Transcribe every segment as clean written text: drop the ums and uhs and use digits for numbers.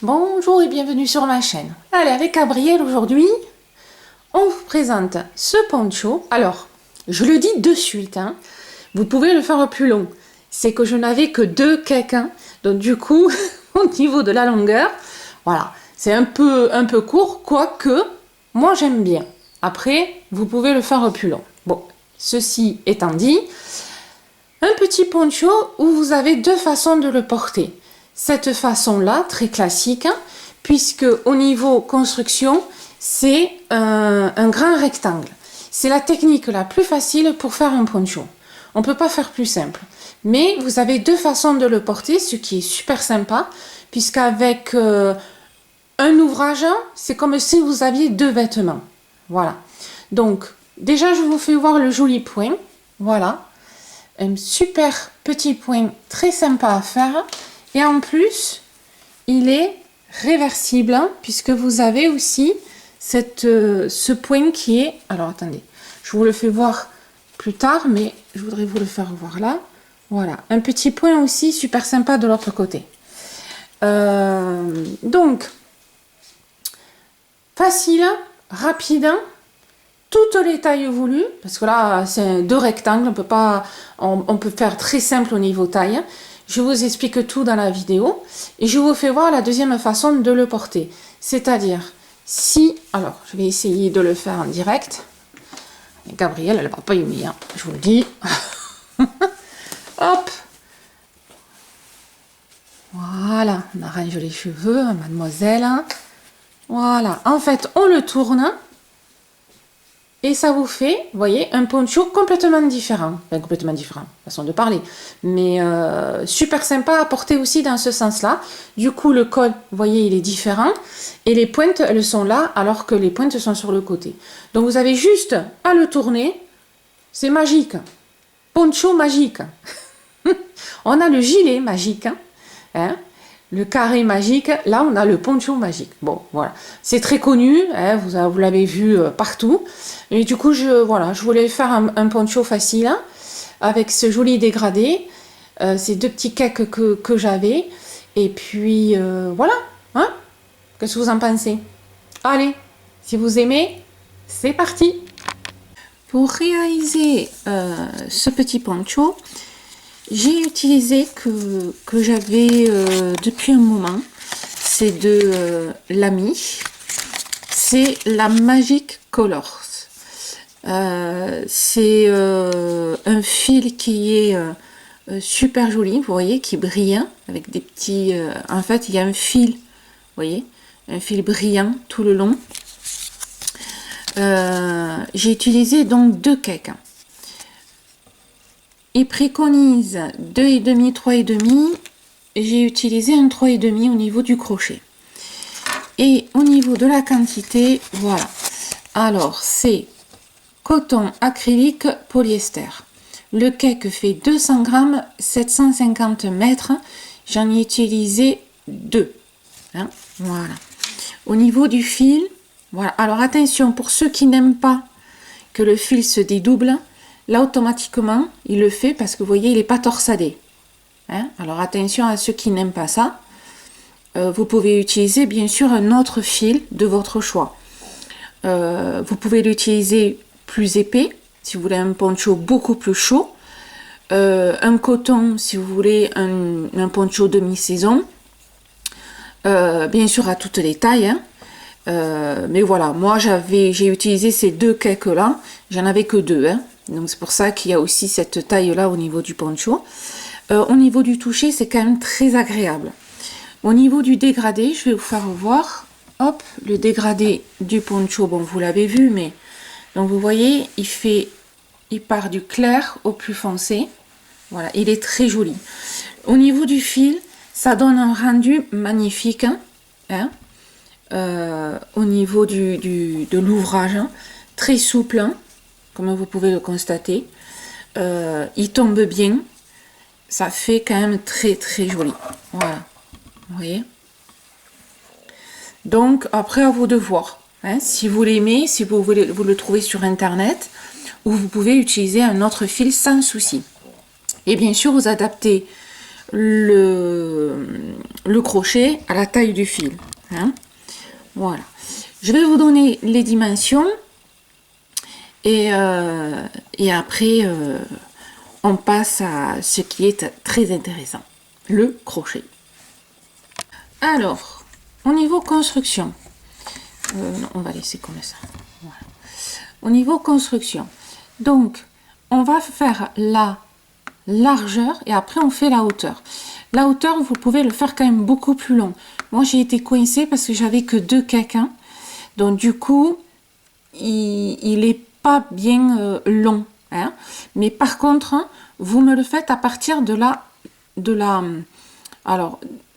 Bonjour et bienvenue sur ma chaîne. Allez, avec Gabrielle aujourd'hui, on vous présente ce poncho. Alors, je le dis de suite, hein, vous pouvez le faire plus long. C'est que je n'avais que 2 cakes, hein, donc du coup, au niveau de la longueur, voilà, c'est un peu court, quoique, moi j'aime bien. Après, vous pouvez le faire plus long. Bon, ceci étant dit, un petit poncho où vous avez 2 façons de le porter. Cette façon-là, très classique, hein, puisque au niveau construction, c'est un grand rectangle. C'est la technique la plus facile pour faire un poncho. On ne peut pas faire plus simple. Mais vous avez 2 façons de le porter, ce qui est super sympa, puisqu'avec un ouvrage, c'est comme si vous aviez 2 vêtements. Voilà. Donc, déjà, je vous fais voir le joli point. Voilà. Un super petit point, très sympa à faire. Et en plus, il est réversible, hein, puisque vous avez aussi ce point qui est... Alors, attendez, je vous le fais voir plus tard, mais je voudrais vous le faire voir là. Voilà, un petit point aussi super sympa de l'autre côté. Donc, facile, rapide, toutes les tailles voulues, parce que là, c'est 2 rectangles, on peut faire très simple au niveau taille. Je vous explique tout dans la vidéo et je vous fais voir la deuxième façon de le porter. C'est-à-dire, si... Alors, je vais essayer de le faire en direct. Gabrielle, elle ne va pas aimer, hein, je vous le dis. Hop. Voilà, on arrange les cheveux, mademoiselle. Voilà, en fait, on le tourne. Et ça vous fait, vous voyez, un poncho complètement différent. Enfin, complètement différent, façon de parler. Mais super sympa à porter aussi dans ce sens-là. Du coup, le col, vous voyez, il est différent. Et les pointes, elles sont là, alors que les pointes sont sur le côté. Donc, vous avez juste à le tourner. C'est magique. Poncho magique. On a le gilet magique. Hein, le carré magique, là on a le poncho magique. Bon, voilà, c'est très connu, hein, vous l'avez vu partout. Et du coup, je voulais faire un poncho facile, hein, avec ce joli dégradé, ces 2 petits cakes que j'avais. Et puis, voilà, hein, qu'est-ce que vous en pensez? Allez, si vous aimez, c'est parti. Pour réaliser ce petit poncho, j'ai utilisé que j'avais depuis un moment, c'est de l'Ami, c'est la Magic Colors. C'est un fil qui est super joli, vous voyez, qui brille, avec des petits... en fait, il y a un fil, vous voyez, un fil brillant tout le long. J'ai utilisé donc 2 cakes. Il préconise 2,5, 3,5. J'ai utilisé un 3,5 au niveau du crochet. Et au niveau de la quantité, voilà. Alors, c'est coton acrylique polyester. Le cake fait 200 grammes, 750 mètres. J'en ai utilisé 2. Hein, voilà. Au niveau du fil, voilà. Alors, attention, pour ceux qui n'aiment pas que le fil se dédouble, là, automatiquement, il le fait parce que vous voyez, il n'est pas torsadé. Hein? Alors, attention à ceux qui n'aiment pas ça. Vous pouvez utiliser, bien sûr, un autre fil de votre choix. Vous pouvez l'utiliser plus épais, si vous voulez un poncho beaucoup plus chaud. Un coton, si vous voulez un poncho demi-saison. Bien sûr, à toutes les tailles. Hein? Mais voilà, moi, j'ai utilisé ces 2 cakes-là. J'en avais que 2, hein? Donc c'est pour ça qu'il y a aussi cette taille là au niveau du poncho. Au niveau du toucher, c'est quand même très agréable. Au niveau du dégradé, je vais vous faire voir. Hop, le dégradé du poncho, bon vous l'avez vu, mais donc vous voyez, il part du clair au plus foncé. Voilà, il est très joli. Au niveau du fil, ça donne un rendu magnifique. Hein, au niveau de l'ouvrage, hein, très souple. Hein, comme vous pouvez le constater, il tombe bien, ça fait quand même très très joli. Voilà, vous voyez. Donc après, à vous de voir, hein, si vous l'aimez, si vous voulez, vous le trouvez sur internet, ou vous pouvez utiliser un autre fil sans souci. Et bien sûr, vous adaptez le crochet à la taille du fil. Hein. Voilà. Je vais vous donner les dimensions et après on passe à ce qui est très intéressant, le crochet. Alors, au niveau construction, on va laisser comme ça. Voilà. Au niveau construction, donc on va faire la largeur et après on fait la hauteur. La hauteur, vous pouvez le faire quand même beaucoup plus long. Moi, j'ai été coincée parce que j'avais que 2 caquins. Donc, du coup, il est pas bien long. Hein. Mais par contre, vous me le faites à partir de la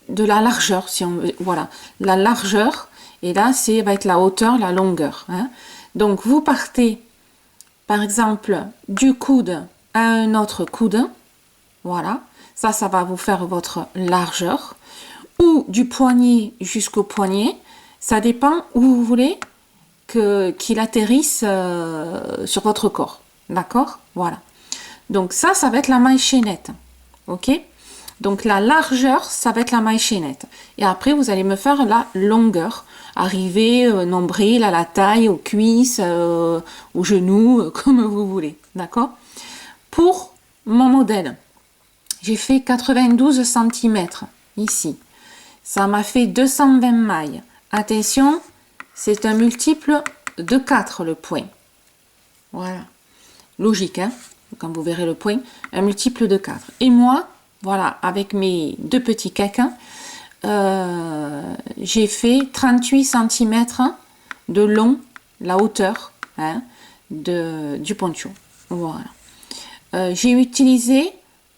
largeur, si on veut. Voilà, la largeur. Et là, va être la hauteur, la longueur. Hein. Donc, vous partez, par exemple, du coude à un autre coude. Voilà. Ça va vous faire votre largeur. Ou du poignet jusqu'au poignet. Ça dépend où vous voulez qu'il atterrisse sur votre corps. D'accord? Voilà. Donc ça va être la maille chaînette. Ok? Donc la largeur, ça va être la maille chaînette. Et après, vous allez me faire la longueur. Arriver nombril, à la taille, aux cuisses, aux genoux, comme vous voulez. D'accord? Pour mon modèle, j'ai fait 92 cm ici. Ça m'a fait 220 mailles. Attention, c'est un multiple de 4 le point. Voilà. Logique, hein? Quand vous verrez le point, un multiple de 4. Et moi, voilà, avec mes 2 petits caquins, j'ai fait 38 cm de long, la hauteur hein, du poncho. Voilà. J'ai utilisé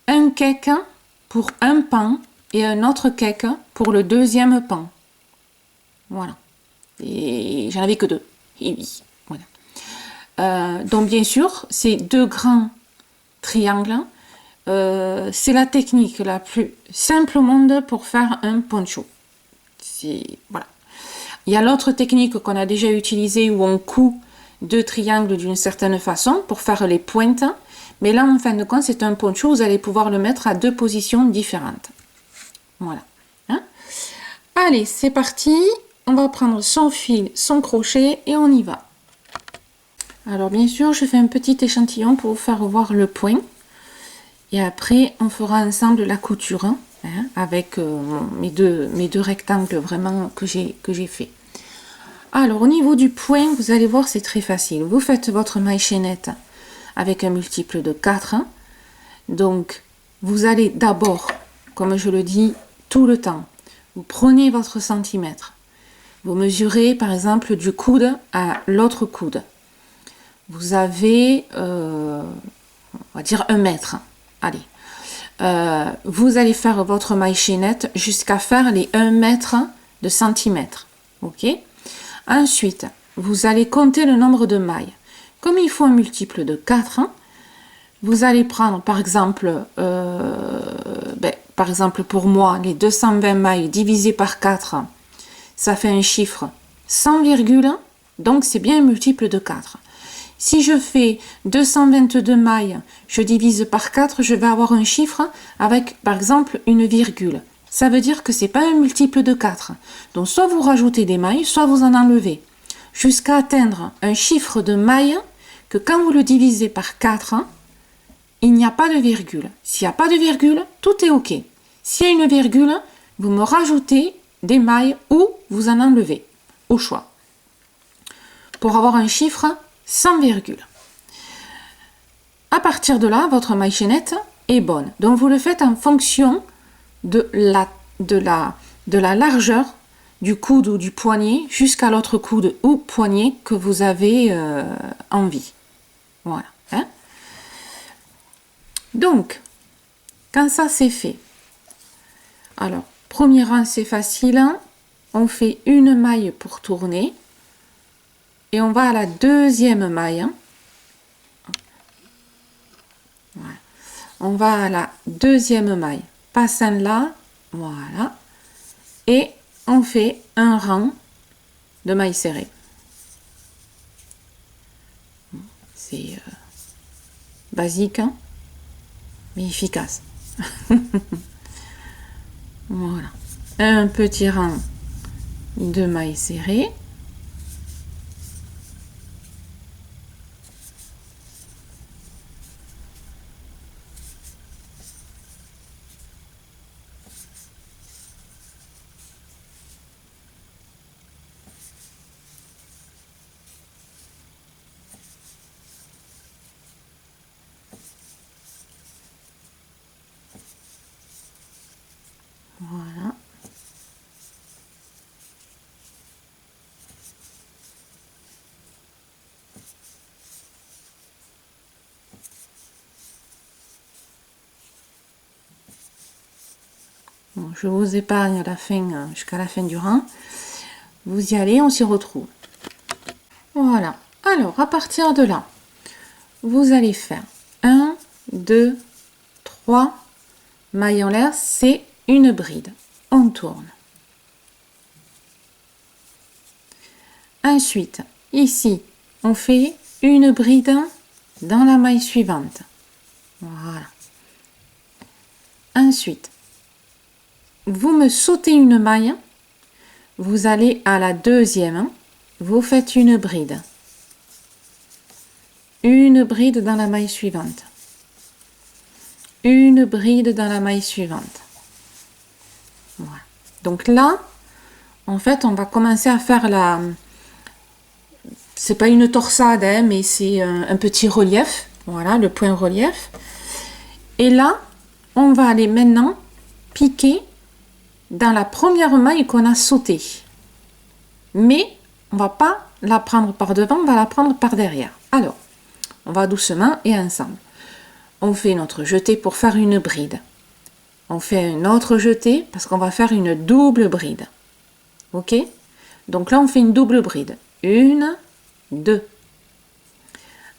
un caquin pour un pan et un autre caquin pour le deuxième pan. Voilà. Et j'en avais que 2. Et oui, voilà. Donc bien sûr, ces 2 grands triangles, c'est la technique la plus simple au monde pour faire un poncho. Voilà. Il y a l'autre technique qu'on a déjà utilisée où on coud 2 triangles d'une certaine façon pour faire les pointes. Mais là, en fin de compte, c'est un poncho. Vous allez pouvoir le mettre à 2 positions différentes. Voilà. Hein? Allez, c'est parti. On va prendre son fil, son crochet et on y va. Alors, bien sûr, je fais un petit échantillon pour vous faire voir le point. Et après, on fera ensemble la couture hein, avec mes deux rectangles vraiment que j'ai fait. Alors, au niveau du point, vous allez voir, c'est très facile. Vous faites votre maille chaînette avec un multiple de 4. Hein. Donc, vous allez d'abord, comme je le dis tout le temps, vous prenez votre centimètre. Vous mesurez, par exemple, du coude à l'autre coude. Vous avez, on va dire, 1 mètre. Allez. Vous allez faire votre maille chaînette jusqu'à faire les 1 mètre de centimètre. Ok? Ensuite, vous allez compter le nombre de mailles. Comme il faut un multiple de 4, vous allez prendre par exemple pour moi, les 220 mailles divisées par 4, ça fait un chiffre sans virgule, donc c'est bien un multiple de 4. Si je fais 222 mailles, je divise par 4, je vais avoir un chiffre avec par exemple une virgule. Ça veut dire que c'est pas un multiple de 4. Donc soit vous rajoutez des mailles, soit vous en enlevez. Jusqu'à atteindre un chiffre de mailles que quand vous le divisez par 4, il n'y a pas de virgule. S'il n'y a pas de virgule, tout est OK. S'il y a une virgule, vous me rajoutez des mailles ou vous en enlevez, au choix. Pour avoir un chiffre sans virgule. À partir de là, votre maille chaînette est bonne. Donc vous le faites en fonction de la largeur du coude ou du poignet jusqu'à l'autre coude ou poignet que vous avez envie. Voilà. Hein? Donc, quand ça c'est fait, alors, premier rang c'est facile, hein? On fait une maille pour tourner et on va à la deuxième maille. Hein? Voilà. On va à la deuxième maille, pas celle-là, voilà, et on fait un rang de mailles serrées. C'est basique, hein, mais efficace. Voilà. Un petit rang de mailles serrées. Voilà. Bon, je vous épargne à la fin, jusqu'à la fin du rang. Vous y allez, on s'y retrouve. Voilà. Alors, à partir de là, vous allez faire 1, 2, 3 mailles en l'air, c'est une bride. On tourne. Ensuite, ici, on fait une bride dans la maille suivante. Voilà. Ensuite, vous me sautez une maille, vous allez à la deuxième, vous faites une bride dans la maille suivante, une bride dans la maille suivante. Voilà. Donc là, en fait, on va commencer à faire la... C'est pas une torsade, hein, mais c'est un petit relief. Voilà, le point relief. Et là, on va aller maintenant piquer dans la première maille qu'on a sautée. Mais on va pas la prendre par devant, on va la prendre par derrière. Alors, on va doucement et ensemble. On fait notre jeté pour faire une bride. On fait un autre jeté parce qu'on va faire une double bride. Ok? Donc là, on fait une double bride. 1, 2.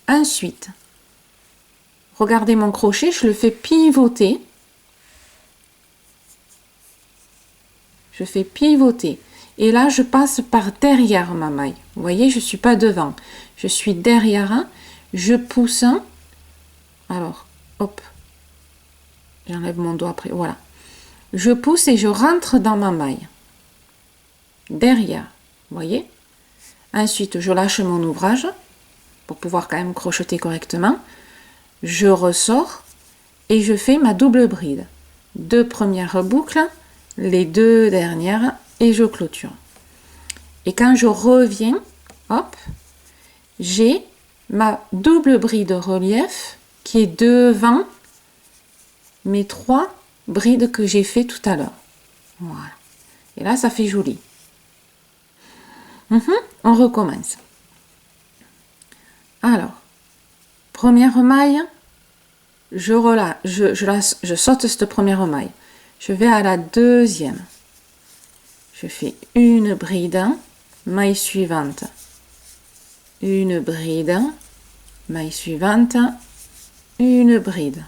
Ensuite, regardez mon crochet, je le fais pivoter. Je fais pivoter. Et là, je passe par derrière ma maille. Vous voyez, je ne suis pas devant. Je suis derrière. Je pousse. Alors, hop. J'enlève mon doigt après. Voilà. Je pousse et je rentre dans ma maille. Derrière. Vous voyez? Ensuite, je lâche mon ouvrage pour pouvoir quand même crocheter correctement. Je ressors et je fais ma double bride. 2 premières boucles, les 2 dernières et je clôture. Et quand je reviens, hop, j'ai ma double bride relief qui est devant mes 3 brides que j'ai fait tout à l'heure. Voilà. Et là, ça fait joli. On recommence. Alors, première maille, je saute cette première maille. Je vais à la deuxième. Je fais une bride, maille suivante, une bride, maille suivante, une bride.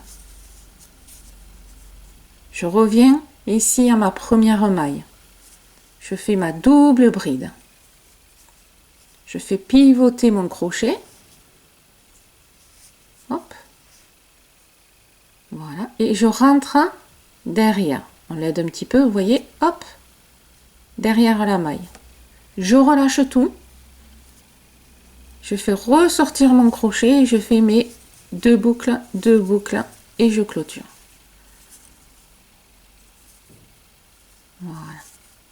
Je reviens ici à ma première maille. Je fais ma double bride. Je fais pivoter mon crochet. Hop. Voilà. Et je rentre derrière. On l'aide un petit peu, vous voyez, hop, derrière la maille. Je relâche tout. Je fais ressortir mon crochet et je fais mes 2 boucles et je clôture. Voilà.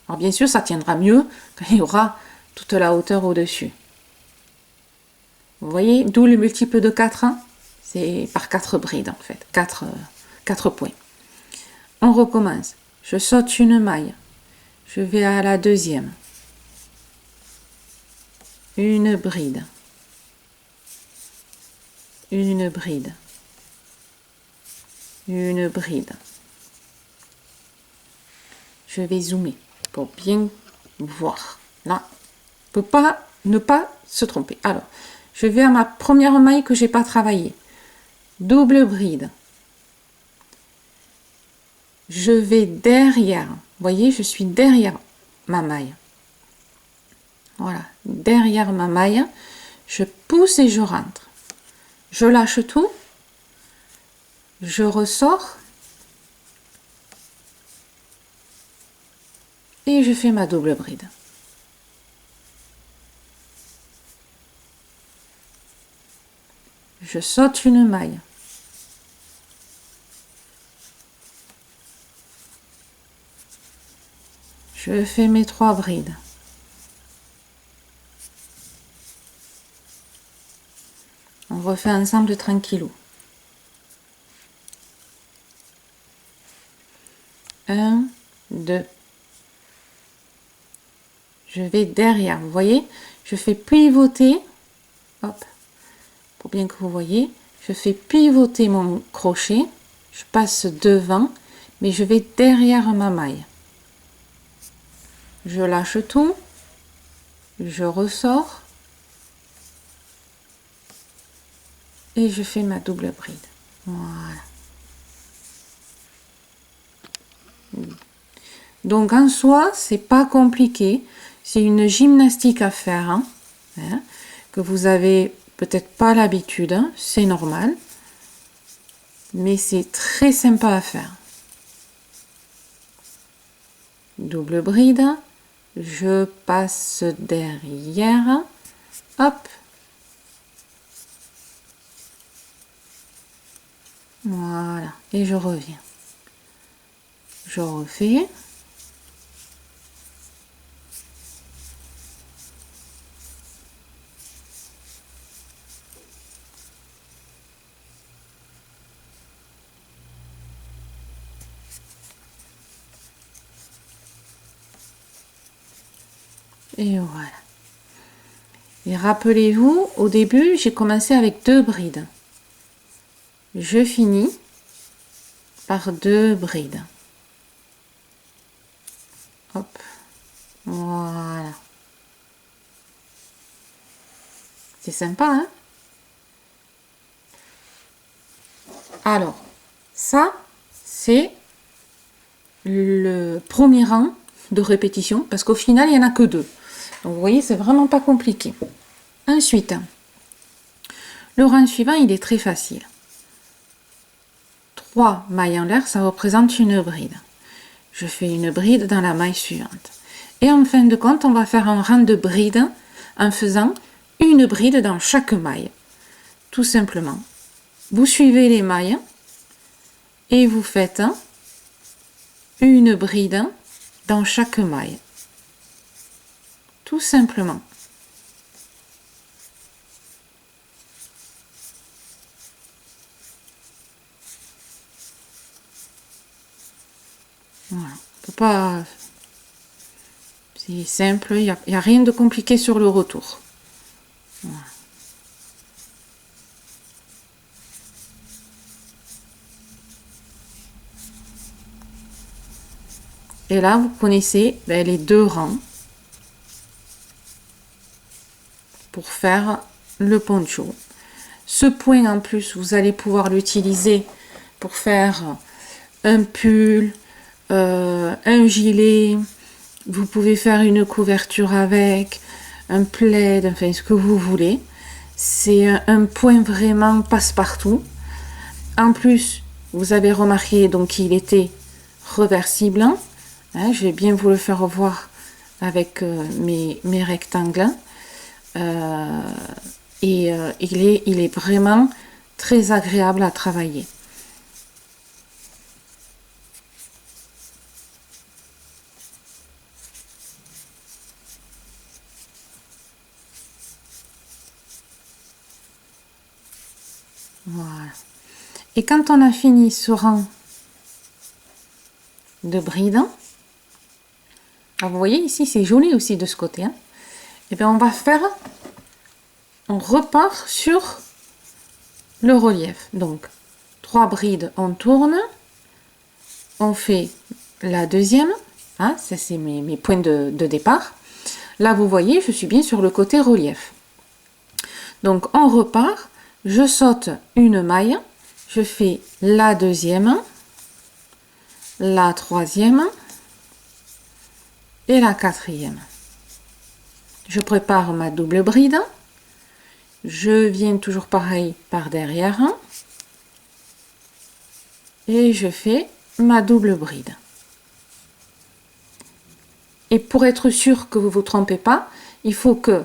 Alors bien sûr, ça tiendra mieux quand il y aura toute la hauteur au-dessus. Vous voyez, d'où le multiple de 4, hein? C'est par 4 brides en fait, 4 points. On recommence. Je saute une maille. Je vais à la deuxième. Une bride. Une bride. Une bride. Je vais zoomer pour bien voir. Là, on ne peut pas ne pas se tromper. Alors, je vais à ma première maille que j'ai pas travaillée. Double bride. Je vais derrière. Vous voyez, je suis derrière ma maille. Voilà, derrière ma maille. Je pousse et je rentre. Je lâche tout. Je ressors. et je fais ma double bride. Je saute une maille. Je fais mes 3 brides. On refait ensemble tranquillou. 1, 2. Je vais derrière, vous voyez, je fais pivoter, hop, pour bien que vous voyez, je fais pivoter mon crochet, je passe devant, mais je vais derrière ma maille. Je lâche tout, je ressors et je fais ma double bride. Voilà. Donc en soi, c'est pas compliqué, c'est une gymnastique à faire, hein, que vous avez peut-être pas l'habitude, hein, c'est normal, mais c'est très sympa à faire. Double bride, je passe derrière, hop, voilà, et je reviens. Je refais. Et voilà. Et rappelez-vous, au début, j'ai commencé avec 2 brides. Je finis par 2 brides. Hop. Voilà. C'est sympa, hein? Alors, ça, c'est le premier rang de répétition, parce qu'au final, il n'y en a que 2. Donc, vous voyez, c'est vraiment pas compliqué. Ensuite, le rang suivant, il est très facile. 3 mailles en l'air, ça représente une bride. Je fais une bride dans la maille suivante. Et en fin de compte, on va faire un rang de brides en faisant une bride dans chaque maille. Tout simplement. Vous suivez les mailles et vous faites une bride dans chaque maille. Tout simplement. Voilà. On peut pas... C'est simple, il n'y a rien de compliqué sur le retour. Voilà. Et là, vous connaissez les 2 rangs pour faire le poncho. Ce point en plus, vous allez pouvoir l'utiliser pour faire un pull, un gilet. Vous pouvez faire une couverture avec, un plaid, enfin ce que vous voulez. C'est un point vraiment passe-partout. En plus, vous avez remarqué donc qu'il était reversible. Hein, je vais bien vous le faire voir avec mes rectangles. Et il est vraiment très agréable à travailler. Voilà. Et quand on a fini ce rang de brides, vous voyez ici c'est joli aussi de ce côté, hein, et bien on repart sur le relief. Donc 3 brides, on tourne, on fait la deuxième, hein, ça c'est mes points de départ. Là vous voyez, je suis bien sur le côté relief. Donc on repart, je saute une maille, je fais la deuxième, la troisième et la quatrième. Je prépare ma double bride, je viens toujours pareil par derrière et je fais ma double bride. Et pour être sûr que vous ne vous trompez pas, il faut que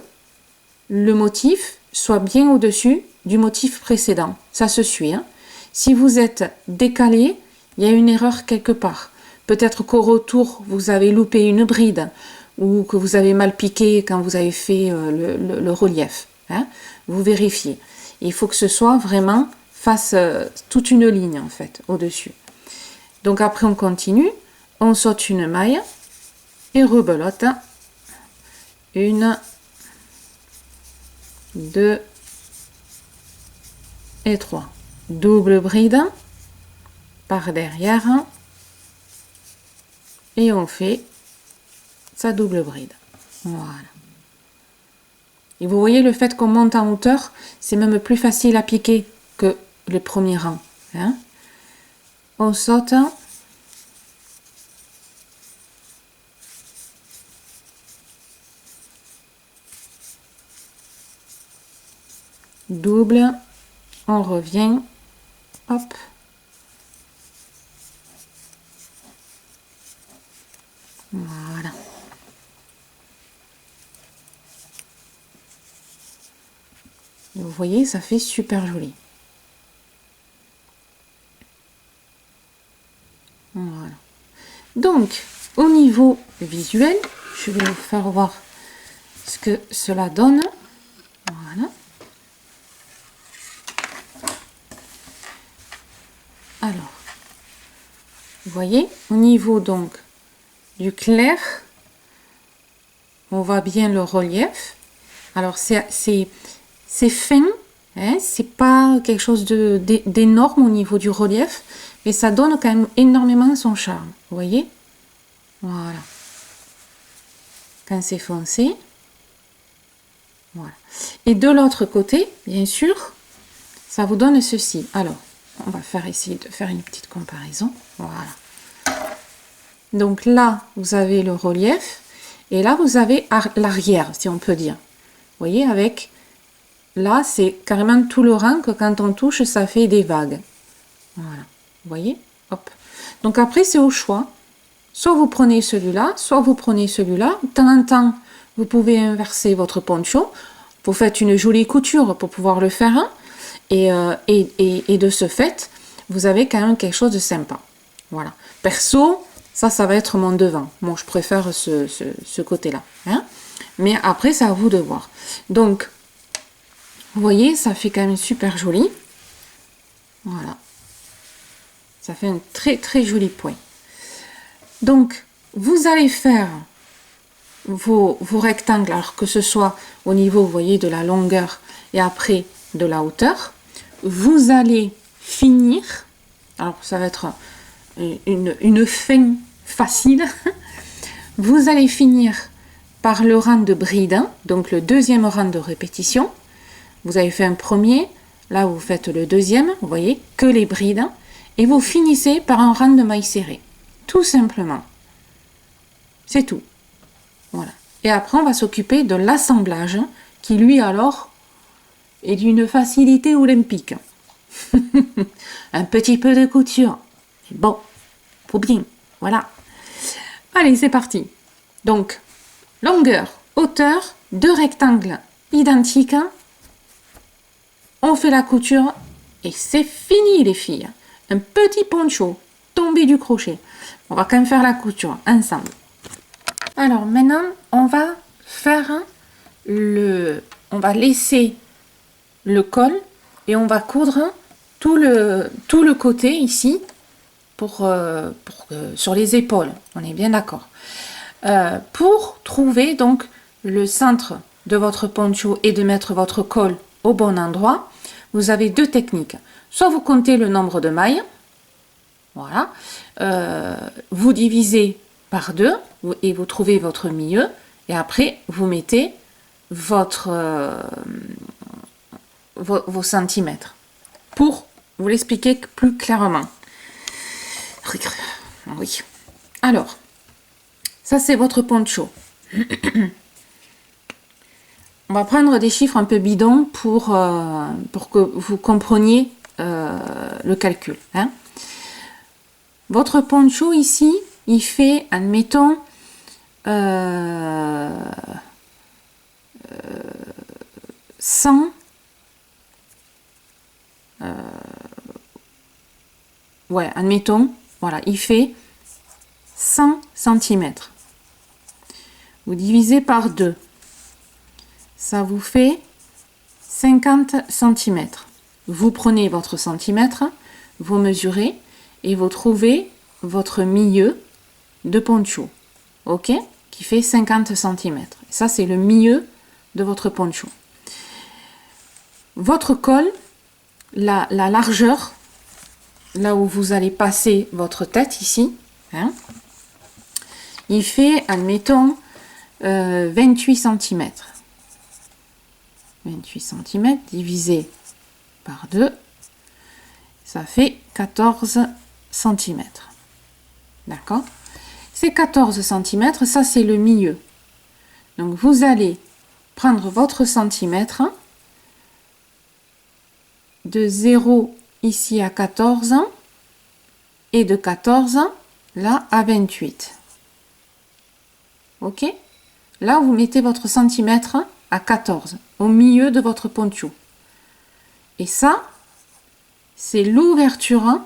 le motif soit bien au-dessus du motif précédent. Ça se suit. Hein. Si vous êtes décalé, il y a une erreur quelque part. Peut-être qu'au retour, vous avez loupé une bride ou que vous avez mal piqué quand vous avez fait le relief. Hein. Vous vérifiez. Il faut que ce soit vraiment face toute une ligne en fait au-dessus. Donc après on continue, on saute une maille et rebelote. 1, 2 et 3. Double bride par derrière et on fait sa double bride. Voilà. Et vous voyez le fait qu'on monte en hauteur, c'est même plus facile à piquer que le premier rang. Hein. On saute. Double, on revient, hop. Voilà. Vous voyez, ça fait super joli. Voilà. Donc, au niveau visuel, je vais vous faire voir ce que cela donne. Voilà. Alors, vous voyez, au niveau donc du clair, on voit bien le relief. Alors, c'est fin, hein, c'est pas quelque chose d'énorme au niveau du relief, mais ça donne quand même énormément son charme. Vous voyez? Voilà. Quand c'est foncé. Voilà. Et de l'autre côté, bien sûr, ça vous donne ceci. Alors, on va essayer de faire une petite comparaison. Voilà. Donc là, vous avez le relief. Et là, vous avez l'arrière, si on peut dire. Vous voyez, avec... Là, c'est carrément tout le rang que quand on touche, ça fait des vagues. Voilà. Vous voyez? Hop. Donc après, c'est au choix. Soit vous prenez celui-là, soit vous prenez celui-là. De temps en temps, vous pouvez inverser votre poncho. Vous faites une jolie couture pour pouvoir le faire. Hein. Et de ce fait, vous avez quand même quelque chose de sympa. Voilà. Perso, ça va être mon devant. Moi, je préfère ce côté-là. Hein. Mais après, c'est à vous de voir. Donc, vous voyez, ça fait quand même super joli. Voilà. Ça fait un très, très joli point. Donc, vous allez faire vos rectangles, alors que ce soit au niveau, vous voyez, de la longueur et après de la hauteur. Vous allez finir, alors ça va être une fin facile, vous allez finir par le rang de bride, donc le deuxième rang de répétition. Vous avez fait un premier, là vous faites le deuxième, vous voyez, que les brides, et vous finissez par un rang de mailles serrées, tout simplement. C'est tout. Voilà. Et après, on va s'occuper de l'assemblage, qui lui alors est d'une facilité olympique. Un petit peu de couture. Bon, faut bien. Voilà. Allez, c'est parti. Donc, longueur, hauteur, deux rectangles identiques. On fait la couture et c'est fini les filles. Un petit poncho tombé du crochet. On va quand même faire la couture ensemble. Alors maintenant, on va faire on va laisser le col et on va coudre tout le côté ici sur les épaules. On est bien d'accord. Pour trouver donc le centre de votre poncho et de mettre votre col au bon endroit, vous avez deux techniques. Soit vous comptez le nombre de mailles, voilà, vous divisez par 2 et vous trouvez votre milieu et après vous mettez vos centimètres pour vous l'expliquer plus clairement. Oui. Alors, ça c'est votre poncho. On va prendre des chiffres un peu bidons pour que vous compreniez le calcul. Hein. Votre poncho ici, il fait, admettons, 100, ouais, admettons, voilà, il fait 100 cm. Vous divisez par 2. Ça vous fait 50 cm. Vous prenez votre centimètre, vous mesurez et vous trouvez votre milieu de poncho. Ok? Qui fait 50 cm. Ça, c'est le milieu de votre poncho. Votre col, la largeur, là où vous allez passer votre tête ici, hein, il fait, admettons, 28 cm. 28 cm divisé par 2, ça fait 14 cm. D'accord? Ces 14 cm, ça c'est le milieu. Donc vous allez prendre votre centimètre de 0 ici à 14 et de 14 là à 28. Ok? Là, vous mettez votre centimètre à 14, au milieu de votre poncho. Et ça, c'est l'ouverture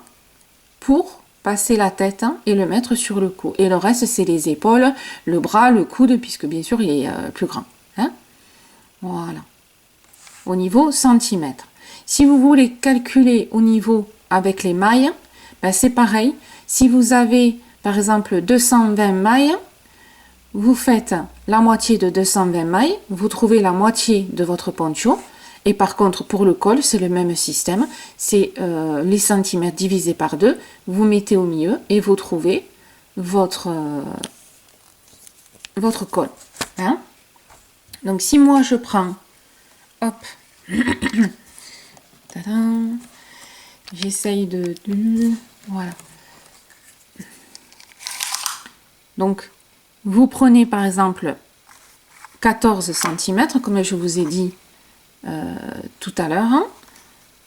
pour passer la tête et le mettre sur le cou. Et le reste, c'est les épaules, le bras, le coude, puisque bien sûr, il est plus grand. Hein? Voilà. Au niveau centimètre. Si vous voulez calculer au niveau avec les mailles, ben c'est pareil. Si vous avez, par exemple, 220 mailles, vous faites la moitié de 220 mailles, vous trouvez la moitié de votre poncho. Et par contre, pour le col, c'est le même système. C'est les centimètres divisés par 2. Vous mettez au milieu et vous trouvez votre col. Hein? Donc, si moi, je prends... Hop. J'essaye de... Voilà. Donc, vous prenez par exemple 14 cm, comme je vous ai dit tout à l'heure. Hein.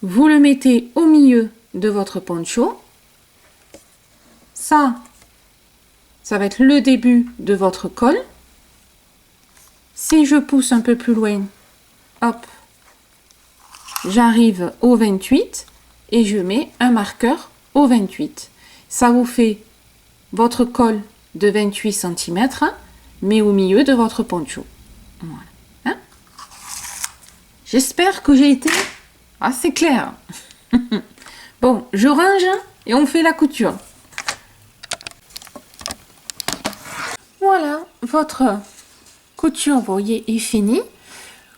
Vous le mettez au milieu de votre poncho. Ça va être le début de votre col. Si je pousse un peu plus loin, hop, j'arrive au 28 et je mets un marqueur au 28. Ça vous fait votre col de 28 cm, mais au milieu de votre poncho. Voilà. Hein? J'espère que j'ai été assez claire. Bon, je range et on fait la couture. Voilà, votre couture, vous voyez, est finie.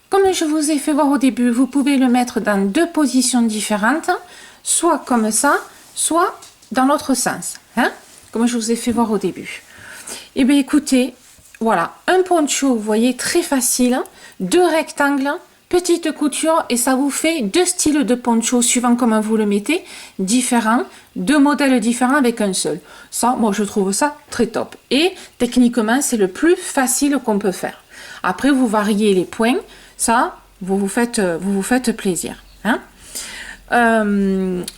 Comme je vous ai fait voir au début, vous pouvez le mettre dans 2 positions différentes, soit comme ça, soit dans l'autre sens, hein, comme je vous ai fait voir au début. Et bien écoutez, voilà, un poncho, vous voyez, très facile, 2 rectangles, petite couture, et ça vous fait 2 styles de poncho, suivant comment vous le mettez, différents, 2 modèles différents avec un seul. Ça, moi je trouve ça très top. Et techniquement, c'est le plus facile qu'on peut faire. Après, vous variez les points. Ça, vous vous faites plaisir. Hein.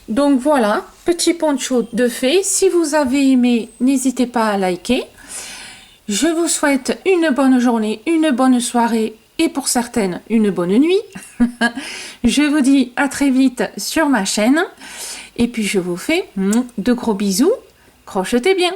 Donc voilà, petit poncho de fait. Si vous avez aimé, n'hésitez pas à liker. Je vous souhaite une bonne journée, une bonne soirée et pour certaines, une bonne nuit. Je vous dis à très vite sur ma chaîne. Et puis je vous fais de gros bisous. Crochetez bien.